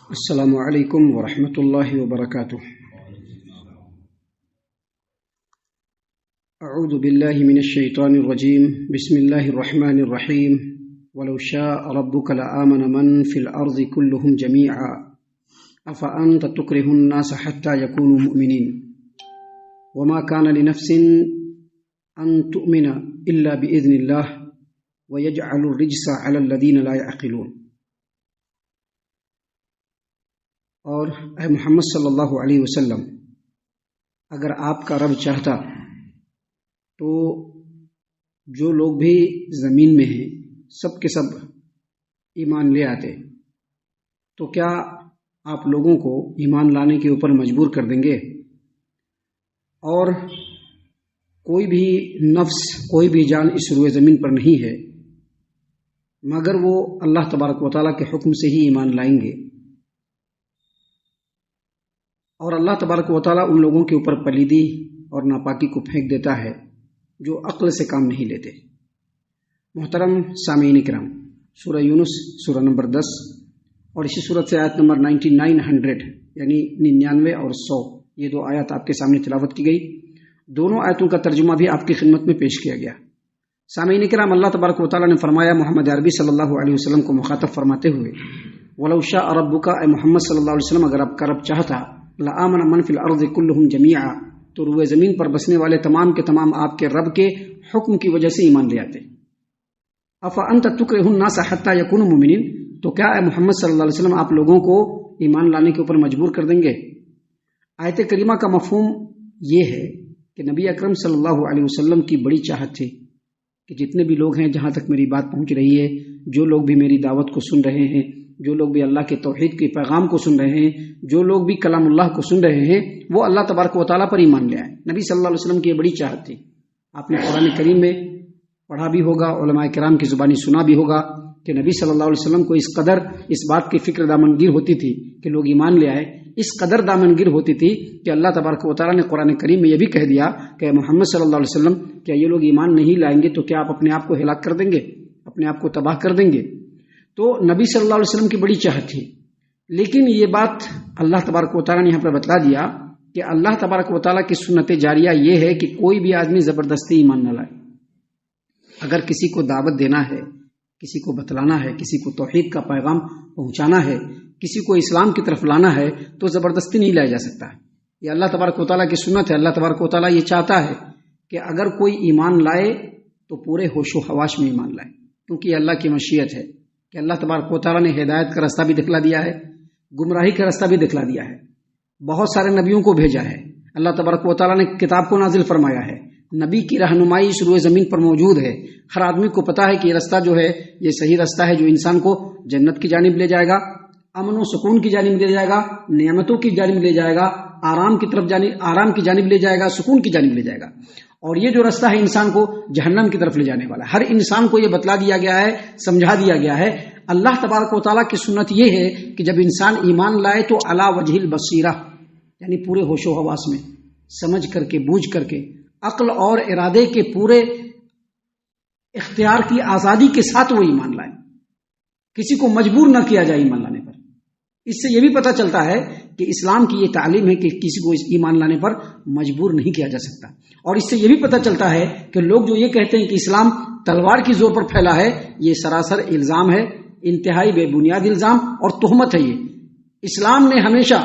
السلام علیکم ورحمۃ اللہ وبرکاتہ۔ اعوذ باللہ من الشیطان الرجیم، بسم اللہ الرحمن الرحیم۔ ولو شاء ربک لآمن من فی الارض كلهم جميعا افانت تکرہ الناس حتى يكونوا مؤمنین وما كان لنفس ان تؤمن الا باذن اللہ ويجعل الرجس على الذین لا يعقلون۔ اور اے محمد صلی اللہ علیہ وسلم، اگر آپ کا رب چاہتا تو جو لوگ بھی زمین میں ہیں سب کے سب ایمان لے آتے، تو کیا آپ لوگوں کو ایمان لانے کے اوپر مجبور کر دیں گے؟ اور کوئی بھی نفس، کوئی بھی جان اس روئے زمین پر نہیں ہے مگر وہ اللہ تبارک و تعالیٰ کے حکم سے ہی ایمان لائیں گے۔ اور اللہ تبارک و تعالیٰ ان لوگوں کے اوپر پلیدی اور ناپاکی کو پھینک دیتا ہے جو عقل سے کام نہیں لیتے۔ محترم سامعین کرام، سورہ یونس سورہ نمبر 10 اور اسی صورت سے آیت نمبر 99 یعنی 99 اور 100، یہ دو آیات آپ کے سامنے تلاوت کی گئی۔ دونوں آیتوں کا ترجمہ بھی آپ کی خدمت میں پیش کیا گیا۔ سامعین کرام، اللہ تبارک و تعالیٰ نے فرمایا محمد عربی صلی اللہ علیہ وسلم کو مخاطب فرماتے ہوئے، وَلَوْ شَاءَ رَبُّكَ، اے محمد صلی اللہ علیہ وسلم، اگر آپ کا رب چاہتا، لآمن من فی الارض کلہم جمیعا، تو روئے زمین پر بسنے والے تمام کے تمام آپ کے رب کے حکم کی وجہ سے ایمان لے آتے۔ افانت تکرہ الناس حتی یکونوا مؤمنین، تو کیا اے محمد صلی اللہ علیہ وسلم آپ لوگوں کو ایمان لانے کے اوپر مجبور کر دیں گے؟ آیت کریمہ کا مفہوم یہ ہے کہ نبی اکرم صلی اللہ علیہ وسلم کی بڑی چاہت تھی کہ جتنے بھی لوگ ہیں، جہاں تک میری بات پہنچ رہی ہے، جو لوگ بھی میری دعوت کو سن رہے ہیں، جو لوگ بھی اللہ کے توحید کے پیغام کو سن رہے ہیں، جو لوگ بھی کلام اللہ کو سن رہے ہیں، وہ اللہ تبارک و تعالیٰ پر ایمان لے آئے۔ نبی صلی اللہ علیہ وسلم کی یہ بڑی چاہت تھی۔ آپ نے قرآن کریم میں پڑھا بھی ہوگا، علماء کرام کی زبانی سنا بھی ہوگا کہ نبی صلی اللہ علیہ وسلم کو اس قدر اس بات کی فکر دامنگیر ہوتی تھی کہ لوگ ایمان لے آئے، اس قدر دامنگیر ہوتی تھی کہ اللہ تبارک و تعالیٰ نے قرآن کریم میں یہ بھی کہہ دیا کہ محمد صلی اللہ علیہ وسلم، کیا یہ لوگ ایمان نہیں لائیں گے تو کیا آپ اپنے آپ کو ہلاک کر دیں گے، اپنے آپ کو تباہ کر دیں گے؟ تو نبی صلی اللہ علیہ وسلم کی بڑی چاہت تھی، لیکن یہ بات اللہ تبارک و تعالیٰ نے یہاں پر بتلا دیا کہ اللہ تبارک و تعالیٰ کی سنت جاریہ یہ ہے کہ کوئی بھی آدمی زبردستی ایمان نہ لائے۔ اگر کسی کو دعوت دینا ہے، کسی کو بتلانا ہے، کسی کو توحید کا پیغام پہنچانا ہے، کسی کو اسلام کی طرف لانا ہے تو زبردستی نہیں لایا جا سکتا ہے۔ یہ اللہ تبارک و تعالیٰ کی سنت ہے۔ اللہ تبارک و تعالیٰ یہ چاہتا ہے کہ اگر کوئی ایمان لائے تو پورے ہوش و حواس میں ایمان لائے، کیونکہ یہ اللہ کی مشیت ہے کہ اللہ تبارک و تعالیٰ نے ہدایت کا راستہ بھی دکھلا دیا ہے، گمراہی کا راستہ بھی دکھلا دیا ہے، بہت سارے نبیوں کو بھیجا ہے، اللہ تبارک و تعالیٰ نے کتاب کو نازل فرمایا ہے، نبی کی رہنمائی اس روئے زمین پر موجود ہے۔ ہر آدمی کو پتا ہے کہ یہ راستہ جو ہے یہ صحیح راستہ ہے جو انسان کو جنت کی جانب لے جائے گا، امن و سکون کی جانب لے جائے گا، نعمتوں کی جانب لے جائے گا، آرام کی جانب لے جائے گا، سکون کی جانب لے جائے گا۔ اور یہ جو راستہ ہے انسان کو جہنم کی طرف لے جانے والا ہے۔ ہر انسان کو یہ بتلا دیا گیا ہے، سمجھا دیا گیا ہے۔ اللہ تبارک و تعالیٰ کی سنت یہ ہے کہ جب انسان ایمان لائے تو علی وجہ البصیرہ، یعنی پورے ہوش و حواس میں، سمجھ کر کے، بوجھ کر کے، عقل اور ارادے کے پورے اختیار کی آزادی کے ساتھ وہ ایمان لائے، کسی کو مجبور نہ کیا جائے ایمان لانے پر۔ اس سے یہ بھی پتہ چلتا ہے کہ اسلام کی یہ تعلیم ہے کہ کسی کو اس ایمان لانے پر مجبور نہیں کیا جا سکتا۔ اور اس سے یہ بھی پتہ چلتا ہے کہ لوگ جو یہ کہتے ہیں کہ اسلام تلوار کی زور پر پھیلا ہے، یہ سراسر الزام ہے، انتہائی بے بنیاد الزام اور تہمت ہے۔ یہ اسلام نے ہمیشہ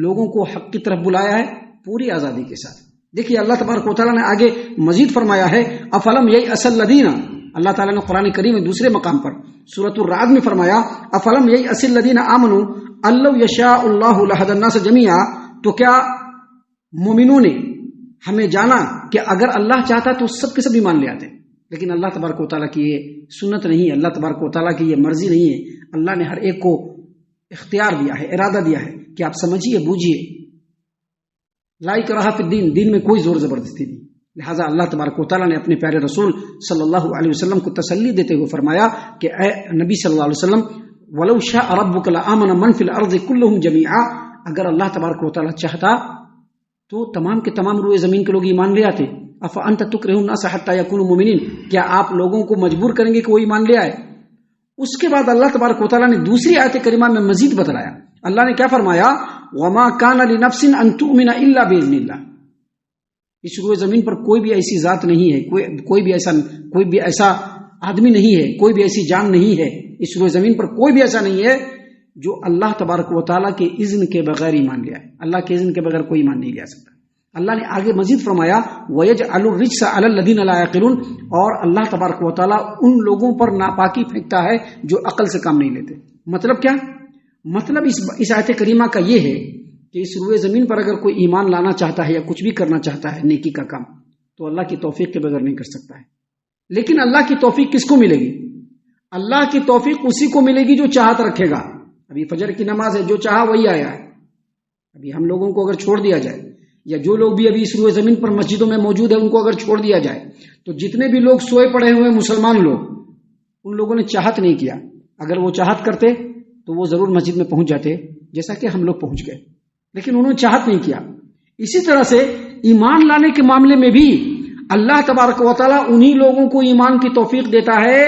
لوگوں کو حق کی طرف بلایا ہے پوری آزادی کے ساتھ۔ دیکھیے اللہ تبارک و تعالیٰ نے آگے مزید فرمایا ہے، افلم یئس الذین، اللہ تعالیٰ نے قرآن کریم میں دوسرے مقام پر سورۃ الرعد میں فرمایا، افلم یئس الذین آمنوا ان لو یشاء اللہ لہدی الناس جمیعا، تو کیا مومنوں نے ہمیں جانا کہ اگر اللہ چاہتا تو سب کے سب ایمان لے آتے، لیکن اللہ تبارک و تعالیٰ کی یہ سنت نہیں ہے، اللہ تبارک و تعالیٰ کی یہ مرضی نہیں ہے۔ اللہ نے ہر ایک کو اختیار دیا ہے، ارادہ دیا ہے کہ آپ سمجھیے، بوجھیے، لا اکراہ فی الدین، دین میں کوئی زور زبردستی نہیں۔ لہٰذا اللہ تبارک و تعالیٰ نے اپنے پیارے رسول صلی اللہ علیہ وسلم کو تسلی دیتے ہوئے فرمایا کہ اے نبی صلی اللہ علیہ وسلم، وَلَوْ شَاءَ رَبُّكَ لَآمَنَ مَنْ فِي الْأَرْضِ كُلُّهُمْ جَمِيعًا، اگر اللہ تبارک و تعالیٰ چاہتا تو تمام کے تمام روئے زمین کے لوگ ایمان لے آتے۔ افانت تکرہ الناس حتی یکونوا مؤمنین، کیا آپ لوگوں کو مجبور کریں گے کہ وہ ایمان لے آئے؟ اس کے بعد اللہ تبارک و تعالیٰ نے دوسری آیت کریمہ میں مزید بتلایا، اللہ نے کیا فرمایا؟ وما کان لنفس ان تؤمن الا باذن اللہ. اس روئے زمین پر کوئی بھی ایسی ذات نہیں ہے، کوئی بھی ایسا آدمی نہیں ہے، کوئی بھی ایسی جان نہیں ہے، اس روئے زمین پر کوئی بھی ایسا نہیں ہے جو اللہ تبارک و تعالیٰ کے اذن کے بغیر ایمان لیا ہے. اللہ کے اذن کے بغیر کوئی ایمان نہیں لیا سکتا. اللہ نے آگے مزید فرمایا وَيَجْعَلُ الرِّجْسَ عَلَى الَّذِينَ لَا يَعْقِلُونَ، اور اللہ تبارک و تعالیٰ ان لوگوں پر ناپاکی پھینکتا ہے جو عقل سے کام نہیں لیتے. مطلب کیا؟ مطلب اس آیت کریمہ کا یہ ہے کہ اس روئے زمین پر اگر کوئی ایمان لانا چاہتا ہے یا کچھ بھی کرنا چاہتا ہے نیکی کا کام، تو اللہ کی توفیق کے بغیر نہیں کر سکتا ہے. لیکن اللہ کی توفیق کس کو ملے گی؟ اللہ کی توفیق اسی کو ملے گی جو چاہت رکھے گا. ابھی فجر کی نماز ہے، جو چاہا وہی آیا ہے. ابھی ہم لوگوں کو اگر چھوڑ دیا جائے، یا جو لوگ بھی ابھی اس روئے زمین پر مسجدوں میں موجود ہیں ان کو اگر چھوڑ دیا جائے، تو جتنے بھی لوگ سوئے پڑے ہوئے مسلمان لوگ، ان لوگوں نے چاہت نہیں کیا. اگر وہ چاہت کرتے تو وہ ضرور مسجد میں پہنچ جاتے، جیسا کہ ہم لوگ پہنچ گئے، لیکن انہوں نے چاہت نہیں کیا. اسی طرح سے ایمان لانے کے معاملے میں بھی اللہ تبارک و تعالیٰ انہی لوگوں کو ایمان کی توفیق دیتا ہے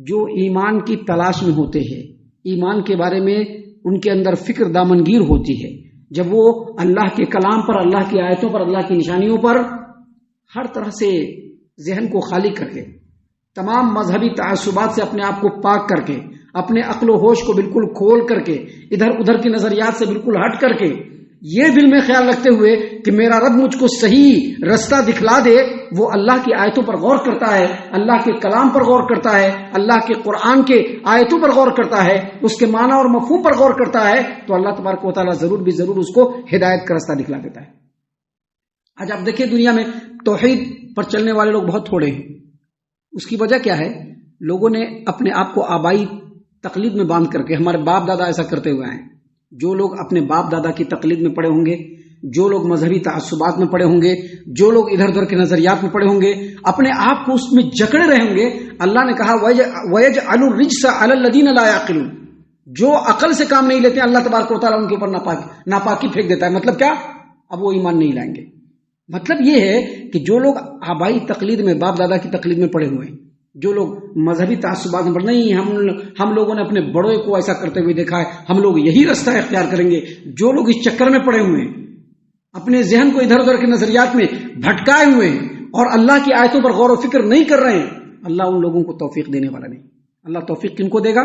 جو ایمان کی تلاش میں ہوتے ہیں، ایمان کے بارے میں ان کے اندر فکر دامنگیر ہوتی ہے. جب وہ اللہ کے کلام پر، اللہ کی آیتوں پر، اللہ کی نشانیوں پر ہر طرح سے ذہن کو خالی کر کے، تمام مذہبی تعصبات سے اپنے آپ کو پاک کر کے، اپنے عقل و ہوش کو بالکل کھول کر کے، ادھر ادھر کے نظریات سے بالکل ہٹ کر کے، یہ دل میں خیال رکھتے ہوئے کہ میرا رب مجھ کو صحیح رستہ دکھلا دے، وہ اللہ کی آیتوں پر غور کرتا ہے، اللہ کے کلام پر غور کرتا ہے، اللہ کے قرآن کے آیتوں پر غور کرتا ہے، اس کے معنی اور مفہوم پر غور کرتا ہے، تو اللہ تبارک و تعالیٰ ضرور بھی ضرور اس کو ہدایت کا رستہ دکھلا دیتا ہے. آج آپ دیکھیں دنیا میں توحید پر چلنے والے لوگ بہت تھوڑے ہیں. اس کی وجہ کیا ہے؟ لوگوں نے اپنے آپ کو آبائی تقلید میں باندھ کر کے، ہمارے باپ دادا ایسا کرتے ہوئے ہیں. جو لوگ اپنے باپ دادا کی تقلید میں پڑے ہوں گے، جو لوگ مذہبی تعصبات میں پڑے ہوں گے، جو لوگ ادھر ادھر کے نظریات میں پڑے ہوں گے، اپنے آپ کو اس میں جکڑے رہے ہوں گے. اللہ نے کہا وَيَجْعَلُ الرِّجْسَ عَلَى الَّذِينَ لَا يَعْقِلُونَ، جو عقل سے کام نہیں لیتے اللہ تبارک و تعالیٰ ان کے اوپر ناپاکی پھینک دیتا ہے. مطلب کیا؟ اب وہ ایمان نہیں لائیں گے. مطلب یہ ہے کہ جو لوگ آبائی تقلید میں، باپ دادا کی تقلید میں پڑے ہوئے ہیں، جو لوگ مذہبی تعصبات میں نہیں، ہم لوگوں نے اپنے بڑوں کو ایسا کرتے ہوئے دیکھا ہے، ہم لوگ یہی رستہ اختیار کریں گے. جو لوگ اس چکر میں پڑے ہوئے ہیں، اپنے ذہن کو ادھر ادھر کے نظریات میں بھٹکائے ہوئے ہیں اور اللہ کی آیتوں پر غور و فکر نہیں کر رہے ہیں، اللہ ان لوگوں کو توفیق دینے والا نہیں. اللہ توفیق کن کو دے گا؟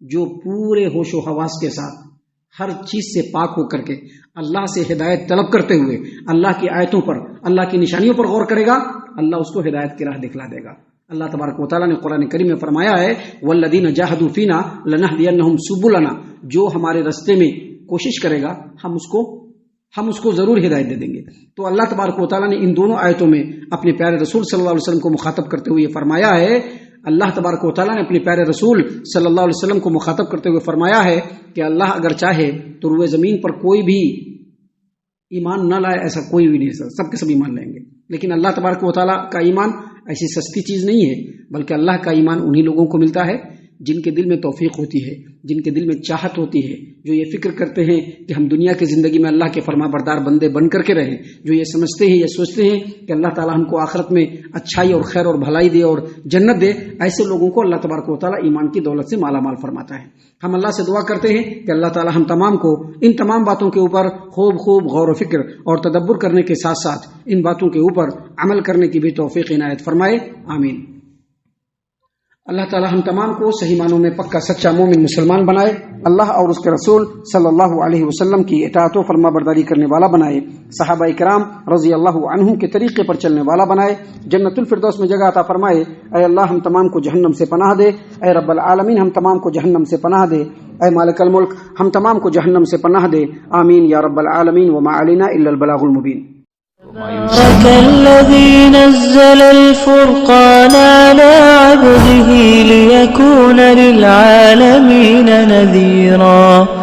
جو پورے ہوش و حواس کے ساتھ ہر چیز سے پاک ہو کر کے اللہ سے ہدایت طلب کرتے ہوئے اللہ کی آیتوں پر، اللہ کی نشانیوں پر غور کرے گا، اللہ اس کو ہدایت کی راہ دکھلا دے گا. اللہ تبارک و تعالیٰ نے قرآن کریم میں فرمایا ہے وَالَّذِينَ جَاهَدُوا فِينَا لَنَهْدِيَنَّهُمْ سُبُلَنَا، جو ہمارے رستے میں کوشش کرے گا ہم اس کو ضرور ہدایت دے دیں گے. تو اللہ تبارک و تعالیٰ نے ان دونوں آیتوں میں اپنے پیارے رسول صلی اللہ علیہ وسلم کو مخاطب کرتے ہوئے فرمایا ہے، اللہ تبارک و تعالیٰ نے اپنے پیارے رسول صلی اللہ علیہ وسلم کو مخاطب کرتے ہوئے فرمایا ہے کہ اللہ اگر چاہے تو روئے زمین پر کوئی بھی ایمان نہ لائے، ایسا کوئی بھی نہیں، سب کے سب ایمان لائیں گے. لیکن اللہ تبارک و تعالیٰ کا ایمان ایسی سستی چیز نہیں ہے، بلکہ اللہ کا ایمان انہی لوگوں کو ملتا ہے جن کے دل میں توفیق ہوتی ہے، جن کے دل میں چاہت ہوتی ہے، جو یہ فکر کرتے ہیں کہ ہم دنیا کی زندگی میں اللہ کے فرما بردار بندے بن کر کے رہیں، جو یہ سمجھتے ہیں، یہ سوچتے ہیں کہ اللہ تعالیٰ ہم کو آخرت میں اچھائی اور خیر اور بھلائی دے اور جنت دے. ایسے لوگوں کو اللہ تبارک و تعالیٰ ایمان کی دولت سے مالا مال فرماتا ہے. ہم اللہ سے دعا کرتے ہیں کہ اللہ تعالیٰ ہم تمام کو ان تمام باتوں کے اوپر خوب غور و فکر اور تدبر کرنے کے ساتھ ساتھ ان باتوں کے اوپر عمل کرنے کی بھی توفیق عنایت فرمائے. آمین. اللہ تعالی ہم تمام کو صحیح معنوں میں پکا سچا مومن مسلمان بنائے، اللہ اور اس کے رسول صلی اللہ علیہ وسلم کی اطاعت و فرما برداری کرنے والا بنائے، صحابہ کرام رضی اللہ عنہم کے طریقے پر چلنے والا بنائے، جنت الفردوس میں جگہ عطا فرمائے. اے اللہ ہم تمام کو جہنم سے پناہ دے، اے رب العالمین ہم تمام کو جہنم سے پناہ دے، اے مالک الملک ہم تمام کو جہنم سے پناہ دے. آمین یا رب العالمین. وما علینا الا البلاغ المبین. تبارك الذي نزل الفرقان على عبده ليكون للعالمين نذيرا.